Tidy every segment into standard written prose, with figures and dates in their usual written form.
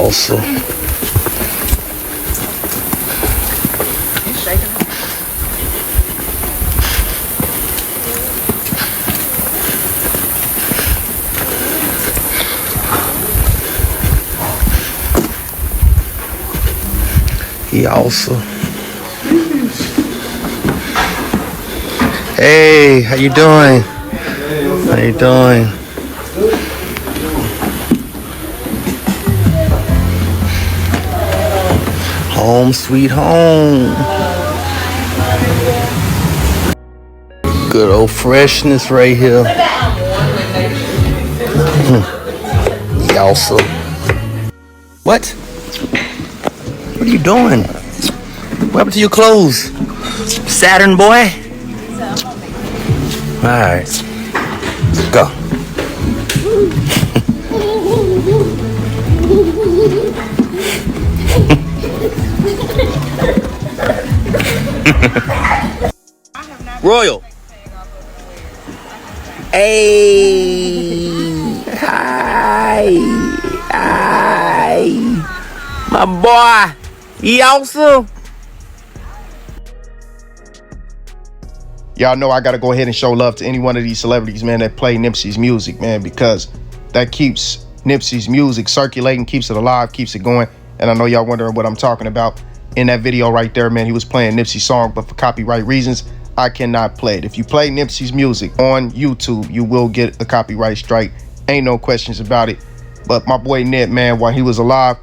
also. He's shaking it. He also. Hey, how you doing? How you doing? Home sweet home. Good old freshness right here. He also. What? What are you doing? What happened to your clothes? Saturn boy? Alright. Go. Royal. Hey. Hi. Hi. My boy. He also. Y'all know I gotta go ahead and show love to any one of these celebrities, man, that play Nipsey's music, man, because that keeps Nipsey's music circulating, keeps it alive, keeps it going. And I know y'all wondering what I'm talking about. In that video right there, man, he was playing Nipsey's song, but for copyright reasons, I cannot play it. If you play Nipsey's music on YouTube, you will get a copyright strike. Ain't no questions about it. But my boy Nip, man, while he was alive,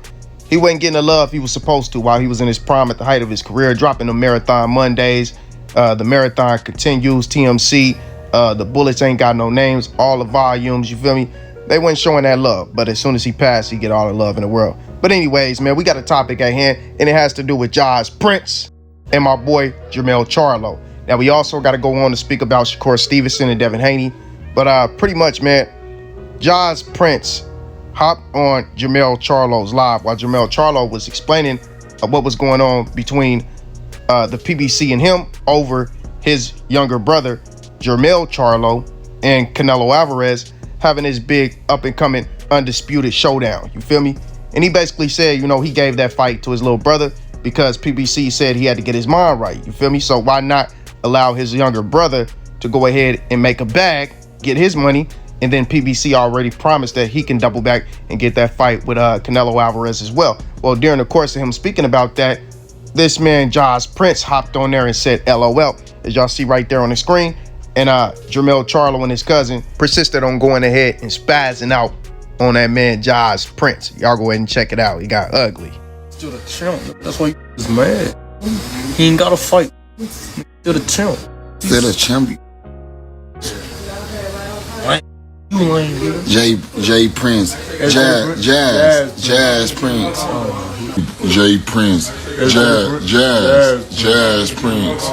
he wasn't getting the love he was supposed to while he was in his prime at the height of his career, dropping the Marathon Mondays. The Marathon Continues, TMC, the Bullets Ain't Got No Names, all the volumes, you feel me? They weren't showing that love, but as soon as he passed, he get all the love in the world. But anyways, man, we got a topic at hand, and it has to do with Jazz Prince and my boy Jermall Charlo. Now, we also got to go on to speak about Shakur Stevenson and Devin Haney, but pretty much, man, Jazz Prince hopped on Jermall Charlo's live while Jermall Charlo was explaining what was going on between the PBC and him over his younger brother, Jermall Charlo, and Canelo Alvarez having his big up-and-coming undisputed showdown. You feel me? And he basically said, you know, he gave that fight to his little brother because PBC said he had to get his mind right. You feel me? So why not allow his younger brother to go ahead and make a bag, get his money, and then PBC already promised that he can double back and get that fight with Canelo Alvarez as well. Well, during the course of him speaking about that, this man, Jazz Prince, hopped on there and said LOL, as y'all see right there on the screen. And Jermall Charlo and his cousin persisted on going ahead and spazzing out on that man, Jazz Prince. Y'all go ahead and check it out. He got ugly. Still the champ. That's why he was mad. He ain't got to fight. Still the champ. Still the champion. You ain't J Prince. Jazz Prince. J Prince. Jazz Prince.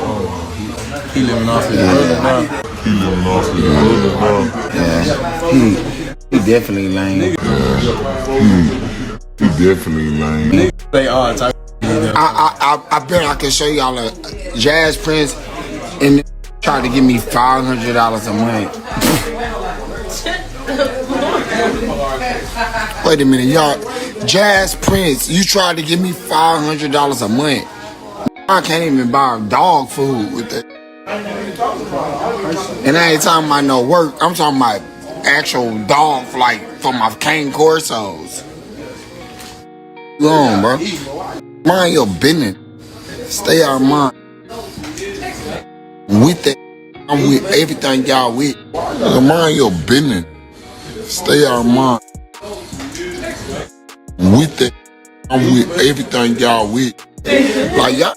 He living off his brother now. Yeah. He definitely lame. He definitely lame. They are type. I bet I can show y'all a Jazz Prince and tried to give me $500 a month. Wait a minute, y'all. Jazz Prince, you tried to give me $500 a month. I can't even buy dog food with that. And I ain't talking about no work. I'm talking about actual dog flight for my cane corsos. Go on, bro. Mind your business. Stay out of mine. With that, I'm with everything y'all with. Mind your business. Stay out of mine. With that, I'm with everything y'all with. Like y'all.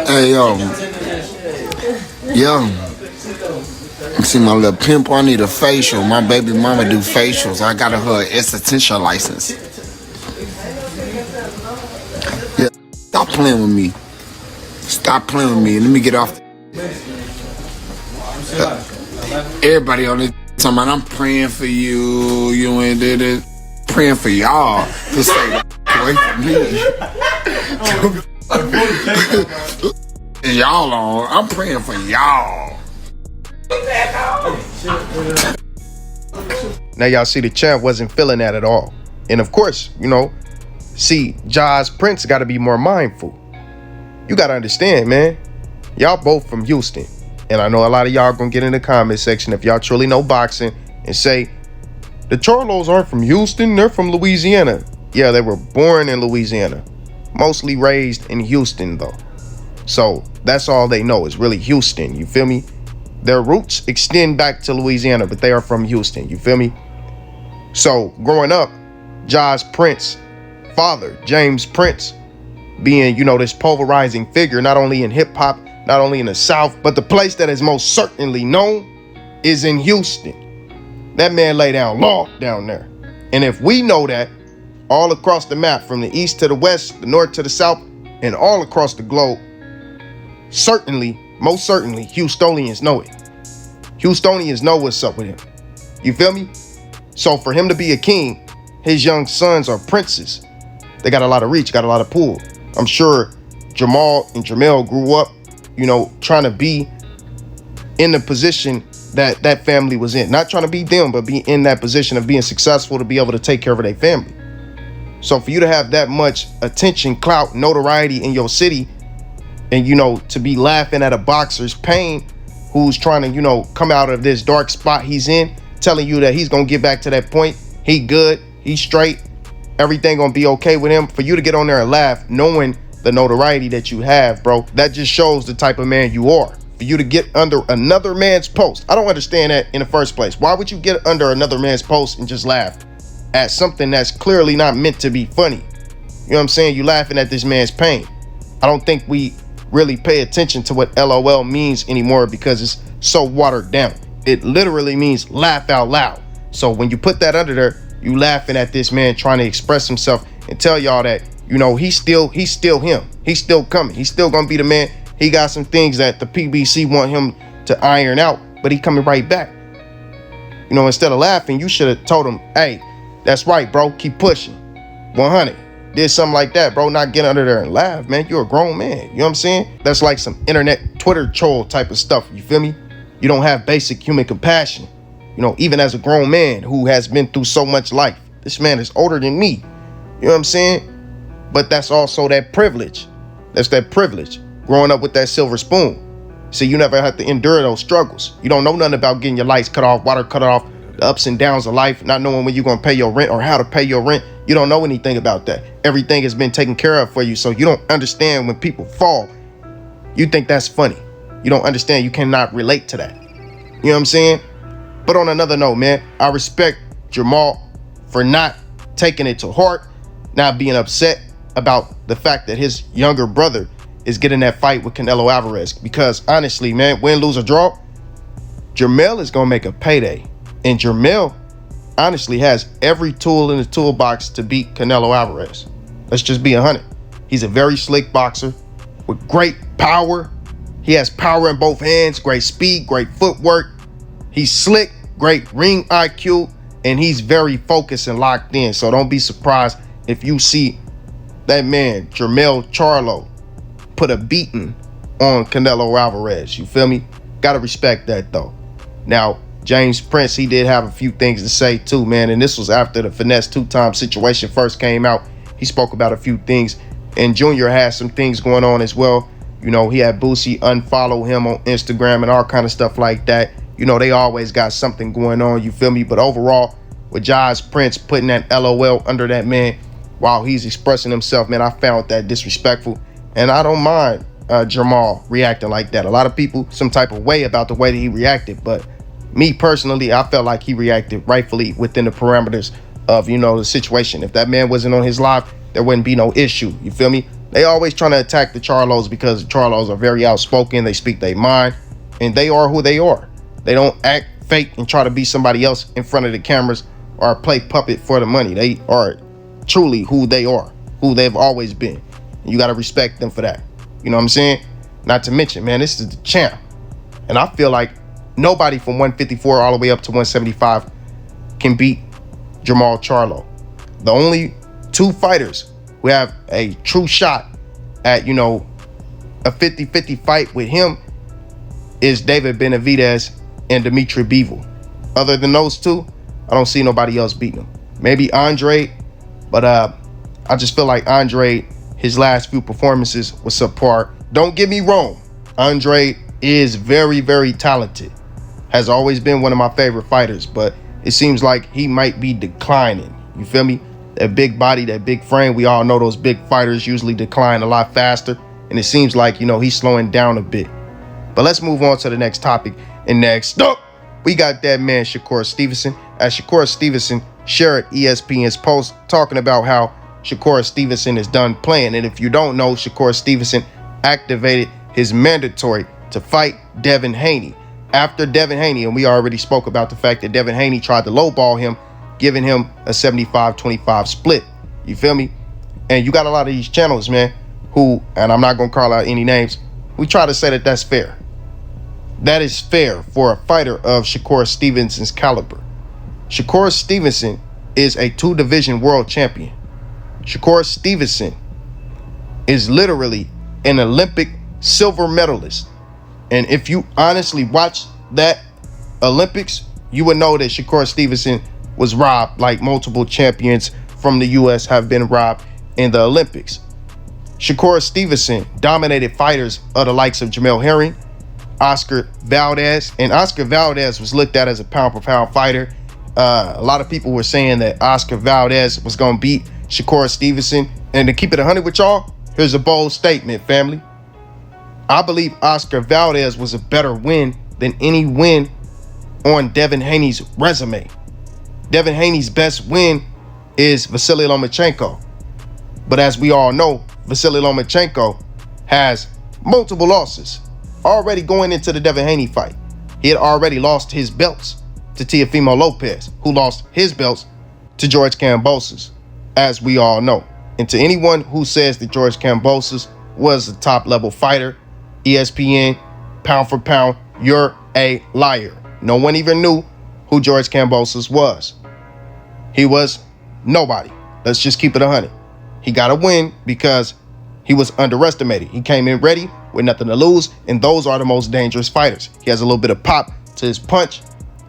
Hey, yo. See my little pimp, I need a facial. My baby mama do facials. I got her esthetician license. Yeah, stop playing with me. Stop playing with me. Let me get off. Everybody on this talking about I'm praying for you. You ain't did it. Praying for y'all to stay away from me. Y'all on. I'm praying for y'all. Now y'all see the champ wasn't feeling that at all. And of course, you know, See, Jazz Prince got to be more mindful. You got to understand, man. Y'all both from Houston. And I know a lot of y'all gonna get in the comment section if y'all truly know boxing and say, the Charlos aren't from Houston, they're from Louisiana. Yeah, they were born in Louisiana. Mostly raised in Houston, though. So that's all they know is really Houston, you feel me? Their roots extend back to Louisiana, but they are from Houston, you feel me? So growing up, Jazz Prince, father, James Prince, being, this pulverizing figure, not only in hip hop, not only in the South, but the place that is most certainly known is in Houston. That man lay down law down there. And if we know that all across the map, from the east to the west, the north to the south, and all across the globe, certainly, most certainly, Houstonians know it. Houstonians know what's up with him. You feel me? So for him to be a king, his young sons are princes. They got a lot of reach, got a lot of pull. I'm sure Jermall and Jermell grew up, trying to be in the position that that family was in. Not trying to be them, but be in that position of being successful to be able to take care of their family. So for you to have that much attention, clout, notoriety in your city, and, to be laughing at a boxer's pain who's trying to, come out of this dark spot he's in, telling you that he's going to get back to that point. He good, he's straight, everything going to be okay with him. For you to get on there and laugh, knowing the notoriety that you have, bro, that just shows the type of man you are. For you to get under another man's post, I don't understand that in the first place. Why would you get under another man's post and just laugh at something that's clearly not meant to be funny? You know what I'm saying? You laughing at this man's pain. I don't think we really pay attention to what LOL means anymore because it's so watered down. It literally means laugh out loud. So when you put that under there, you laughing at this man trying to express himself and tell y'all that, he's still him. He's still coming. He's still gonna be the man. He got some things that the PBC want him to iron out, but he coming right back. Instead of laughing, you should have told him, hey, that's right, bro. Keep pushing. 100. Did something like that, bro. Not get under there and laugh, man. You're a grown man. You know what I'm saying? That's like some internet Twitter troll type of stuff. You feel me? You don't have basic human compassion. Even as a grown man who has been through so much life. This man is older than me. You know what I'm saying? But that's also that privilege. That's that privilege. Growing up with that silver spoon. So you never have to endure those struggles. You don't know nothing about getting your lights cut off, water cut off, the ups and downs of life, not knowing when you're going to pay your rent or how to pay your rent. You don't know anything about that. Everything has been taken care of for you. So you don't understand when people fall. You think that's funny. You don't understand. You cannot relate to that. You know what I'm saying? But on another note, man, I respect Jermall for not taking it to heart, not being upset about the fact that his younger brother is getting that fight with Canelo Alvarez. Because honestly, man, win, lose, or draw, Jermell is going to make a payday. And Jermell honestly has every tool in the toolbox to beat Canelo Alvarez. Let's just be 100. He's a very slick boxer with great power. He has power in both hands, great speed, great footwork. He's slick, great ring IQ, and he's very focused and locked in. So don't be surprised if you see that man, Jermall Charlo, put a beating on Canelo Alvarez. You feel me? Gotta respect that, though. Now, James Prince, he did have a few things to say, too, man. And this was after the finesse two-time situation first came out. He spoke about a few things. And Junior had some things going on as well. He had Boosie unfollow him on Instagram and all kind of stuff like that. They always got something going on, you feel me? But overall, with Jazz Prince putting that LOL under that man while he's expressing himself, man, I found that disrespectful. And I don't mind Jermall reacting like that. A lot of people some type of way about the way that he reacted. But me personally, I felt like he reacted rightfully within the parameters of, the situation. If that man wasn't on his live, there wouldn't be no issue. You feel me? They always trying to attack the Charlos because the Charlos are very outspoken. They speak their mind. And they are who they are. They don't act fake and try to be somebody else in front of the cameras or play puppet for the money. They are truly who they are, who they've always been. And you got to respect them for that. You know what I'm saying? Not to mention, man, this is the champ. And I feel like nobody from 154 all the way up to 175 can beat Jermall Charlo. The only two fighters who have a true shot at, a 50-50 fight with him is David Benavidez and Dimitri Bivol. Other than those two, I don't see nobody else beating him. Maybe Andre, but I just feel like Andre, his last few performances was subpar. Don't get me wrong. Andre is very, very talented. Has always been one of my favorite fighters, but it seems like he might be declining. You feel me? That big body, that big frame, we all know those big fighters usually decline a lot faster. And it seems like, he's slowing down a bit. But let's move on to the next topic. And next up, we got that man, Shakur Stevenson. As Shakur Stevenson shared ESPN's post talking about how Shakur Stevenson is done playing. And if you don't know, Shakur Stevenson activated his mandatory to fight Devin Haney. After Devin Haney, and we already spoke about the fact that Devin Haney tried to lowball him, giving him a 75-25 split. You feel me? And you got a lot of these channels, man, who, and I'm not going to call out any names, we try to say that that's fair. That is fair for a fighter of Shakur Stevenson's caliber. Shakur Stevenson is a 2-division world champion. Shakur Stevenson is literally an Olympic silver medalist. And if you honestly watch that Olympics, you would know that Shakur Stevenson was robbed like multiple champions from the U.S. have been robbed in the Olympics. Shakur Stevenson dominated fighters of the likes of Jermell Herring, Oscar Valdez, and Oscar Valdez was looked at as a pound-for-pound fighter. A lot of people were saying that Oscar Valdez was going to beat Shakur Stevenson. And to keep it 100 with y'all, here's a bold statement, family. I believe Oscar Valdez was a better win than any win on Devin Haney's resume. Devin Haney's best win is Vasily Lomachenko. But as we all know, Vasily Lomachenko has multiple losses. Already going into the Devin Haney fight, he had already lost his belts to Teofimo Lopez, who lost his belts to George Kambosos, as we all know. And to anyone who says that George Kambosos was a top-level fighter, ESPN, pound for pound, you're a liar. No one even knew who George Kambosos was. He was nobody. Let's just keep it 100. He got a win because he was underestimated. He came in ready with nothing to lose, and those are the most dangerous fighters. He has a little bit of pop to his punch,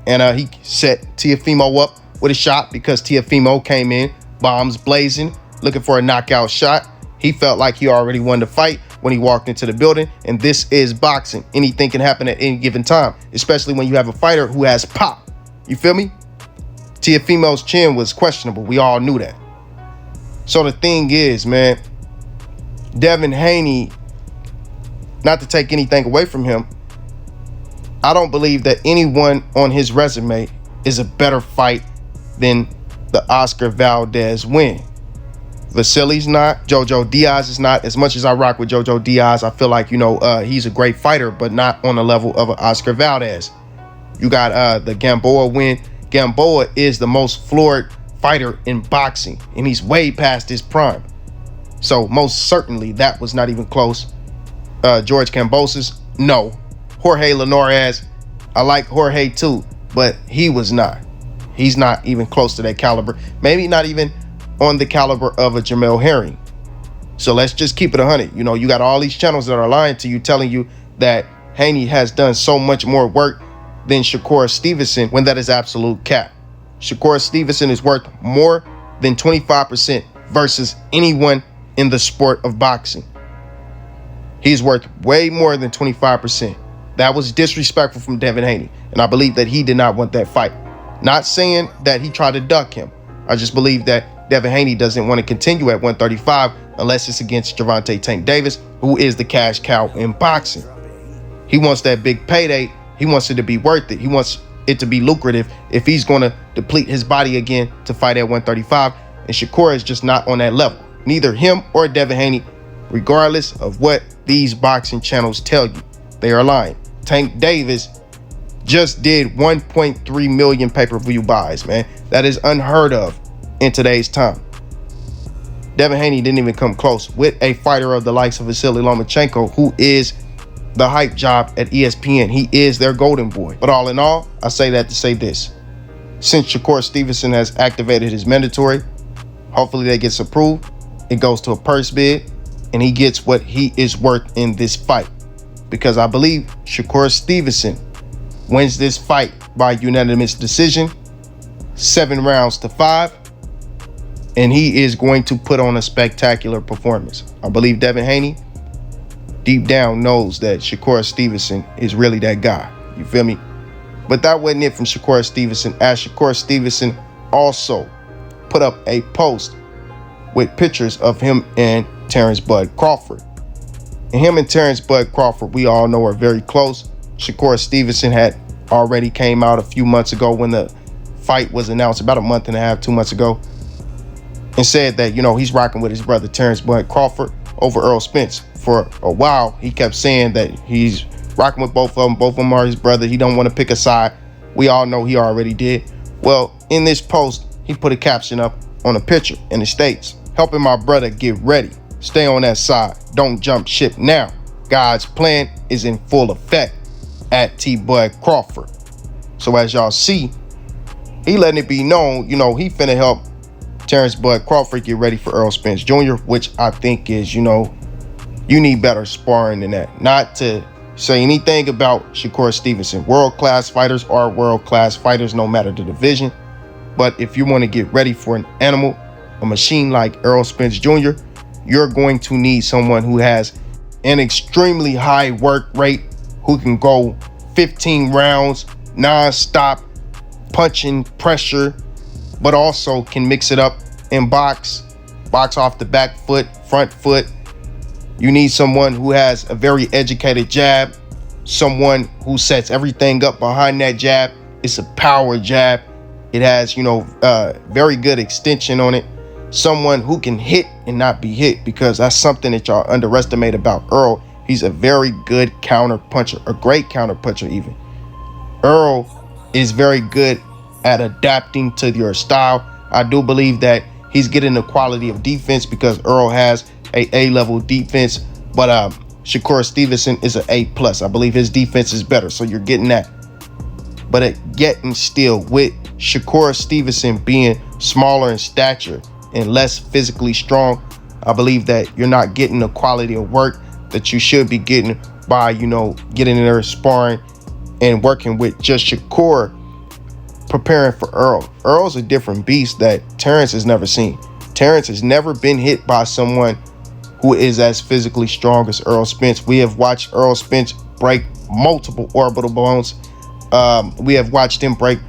and he set Teofimo up with a shot because Teofimo came in, bombs blazing, looking for a knockout shot. He felt like he already won the fight when he walked into the building, and this is boxing. Anything can happen at any given time, especially when you have a fighter who has pop. You feel me? Teofimo's chin was questionable. We all knew that. So the thing is, man, Devin Haney, not to take anything away from him, I don't believe that anyone on his resume is a better fight than the Oscar Valdez win. Vasily's not. Jojo Diaz is not. As much as I rock with Jojo Diaz, I feel like, he's a great fighter, but not on the level of an Oscar Valdez. You got the Gamboa win. Gamboa is the most floored fighter in boxing, and he's way past his prime. So most certainly that was not even close. George Kambosos, no. Jorge Linares, I like Jorge too, but he was not. He's not even close to that caliber. Maybe not even on the caliber of a Jermell Herring. So let's just keep it 100. You got all these channels that are lying to you, telling you that Haney has done so much more work than Shakur Stevenson, when that is absolute cap. Shakur Stevenson is worth more than 25% versus anyone in the sport of boxing. He's worth way more than 25%. That was disrespectful from Devin Haney, and I believe that he did not want that fight. Not saying that he tried to duck him. I just believe that Devin Haney doesn't want to continue at 135 unless it's against Gervonta Tank Davis, who is the cash cow in boxing. He wants that big payday. He wants it to be worth it. He wants it to be lucrative if he's going to deplete his body again to fight at 135. And Shakur is just not on that level. Neither him or Devin Haney, regardless of what these boxing channels tell you, they are lying. Tank Davis just did 1.3 million pay-per-view buys, man. That is unheard of in today's time. Devin Haney didn't even come close with a fighter of the likes of Vasily Lomachenko, who is the hype job at ESPN. He is their golden boy. But all in all, I say that to say this. Since Shakur Stevenson has activated his mandatory, hopefully that gets approved. It goes to a purse bid, and he gets what he is worth in this fight. Because I believe Shakur Stevenson wins this fight by unanimous decision, 7 rounds to 5. and he is going to put on a spectacular performance. I believe Devin Haney, deep down, knows that Shakur Stevenson is really that guy. You feel me? But that wasn't it from Shakur Stevenson, as Shakur Stevenson also put up a post with pictures of him and Terrence Bud Crawford. And him and Terrence Bud Crawford, we all know, are very close. Shakur Stevenson had already came out a few months ago when the fight was announced, about a month and a half, 2 months ago, and said that, you know, he's rocking with his brother Terrence Bud Crawford over Errol Spence. For a while, he kept saying that he's rocking with both of them. Both of them are his brother. He don't want to pick a side. We all know he already did. Well, in this post, he put a caption up on a picture, and it states, "Helping my brother get ready. Stay on that side. Don't jump ship now. God's plan is in full effect. At T. Bud Crawford." So as y'all see, he letting it be known, you know, he finna help Terrence Bud Crawford get ready for Errol Spence Jr., which I think is, you know, you need better sparring than that. Not to say anything about Shakur Stevenson. World-class fighters are world-class fighters, no matter the division. But if you want to get ready for an animal, a machine like Errol Spence Jr., you're going to need someone who has an extremely high work rate, who can go 15 rounds non-stop, punching pressure, but also can mix it up and box off the back foot, front foot. You need someone who has a very educated jab, someone who sets everything up behind that jab. It's a power jab. It has, you know, very good extension on it. Someone who can hit and not be hit, because that's something that y'all underestimate about Errol. He's a very good counter puncher, a great counter puncher even. Errol is very good at adapting to your style. I do believe that he's getting the quality of defense because Errol has a A-level defense, but Shakur Stevenson is an A+. I believe his defense is better, so you're getting that. But getting still, with Shakur Stevenson being smaller in stature and less physically strong, I believe that you're not getting the quality of work that you should be getting by, you know, getting in there sparring and working with just Shakur, preparing for Errol. Errol's a different beast that Terrence has never seen. Terrence has never been hit by someone who is as physically strong as Errol Spence. We have watched Errol Spence break multiple orbital bones. We have watched him break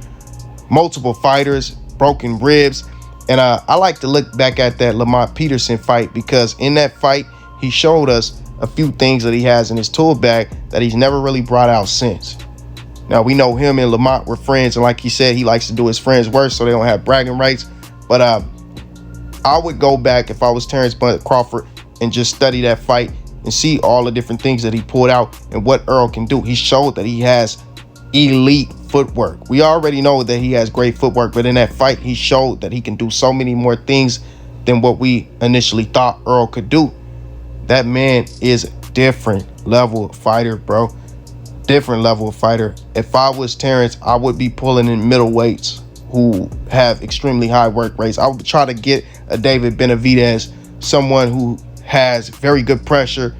multiple fighters, broken ribs. And I like to look back at that Lamont Peterson fight, because in that fight, he showed us a few things that he has in his tool bag that he's never really brought out since. Now, we know him and Lamont were friends, and like he said, he likes to do his friends worse so they don't have bragging rights. But I would go back, if I was Terrence Bud Crawford, and just study that fight and see all the different things that he pulled out and what Errol can do. He showed that he has elite footwork. We already know that he has great footwork, but in that fight, he showed that he can do so many more things than what we initially thought Errol could do. That man is a different level of fighter, bro. Different level of fighter. If I was Terrence, I would be pulling in middleweights who have extremely high work rates. I would try to get a David Benavidez, someone who has very good pressure,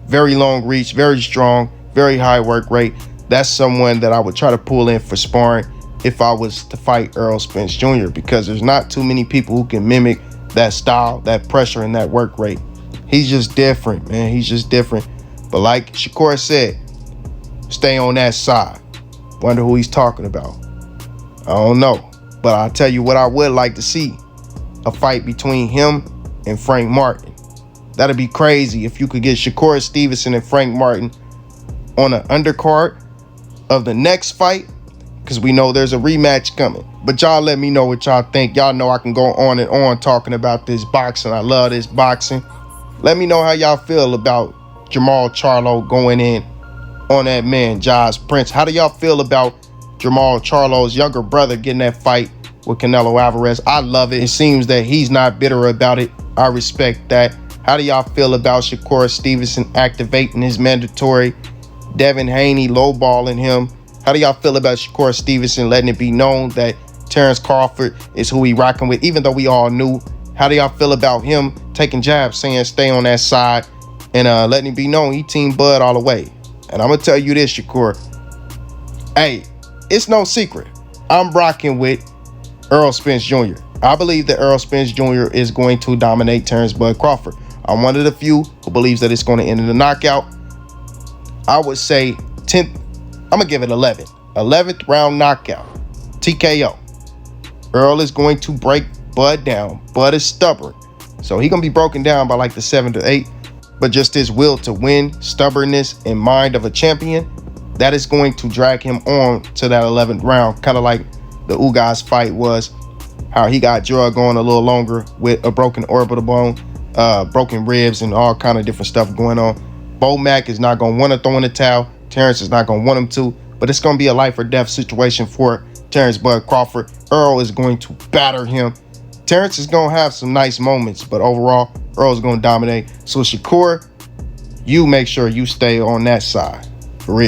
very long reach, very strong, very high work rate. That's someone that I would try to pull in for sparring if I was to fight Errol Spence Jr., because there's not too many people who can mimic that style, that pressure, and that work rate. He's just different, man. He's just different. But like Shakur said, stay on that side. Wonder who he's talking about. I don't know. But I'll tell you what I would like to see. A fight between him and Frank Martin. That'd be crazy if you could get Shakur Stevenson and Frank Martin on an undercard of the next fight, because we know there's a rematch coming. But y'all let me know what y'all think. Y'all know I can go on and on talking about this boxing. I love this boxing. Let me know how y'all feel about Jermall Charlo going in on that man, Josh Prince. How do y'all feel about Jermall Charlo's younger brother getting that fight with Canelo Alvarez? I love it. It seems that he's not bitter about it. I respect that. How do y'all feel about Shakur Stevenson activating his mandatory? Devin Haney lowballing him. How do y'all feel about Shakur Stevenson letting it be known that Terrence Crawford is who he rocking with, even though we all knew? How do y'all feel about him taking jabs, saying stay on that side, and letting it be known he Team Bud all the way? And I'm going to tell you this, Shakur. Hey, it's no secret. I'm rocking with Errol Spence Jr. I believe that Errol Spence Jr. is going to dominate Terrence Bud Crawford. I'm one of the few who believes that it's going to end in a knockout. I would say 10th. I'm going to give it 11. 11th round knockout. TKO. Errol is going to break Bud down. Bud is stubborn. So he's going to be broken down by like the 7th or 8th. But just his will to win, stubbornness, and mind of a champion, that is going to drag him on to that 11th round. Kind of like the Ugas fight was. How he got drugged on a little longer with a broken orbital bone, broken ribs, and all kind of different stuff going on. Bo Mack is not going to want to throw in the towel. Terrence is not going to want him to. But it's going to be a life or death situation for Terrence Bud Crawford. Errol is going to batter him. Terrence is going to have some nice moments, but overall, Errol is going to dominate. So Shakur, you make sure you stay on that side. For real.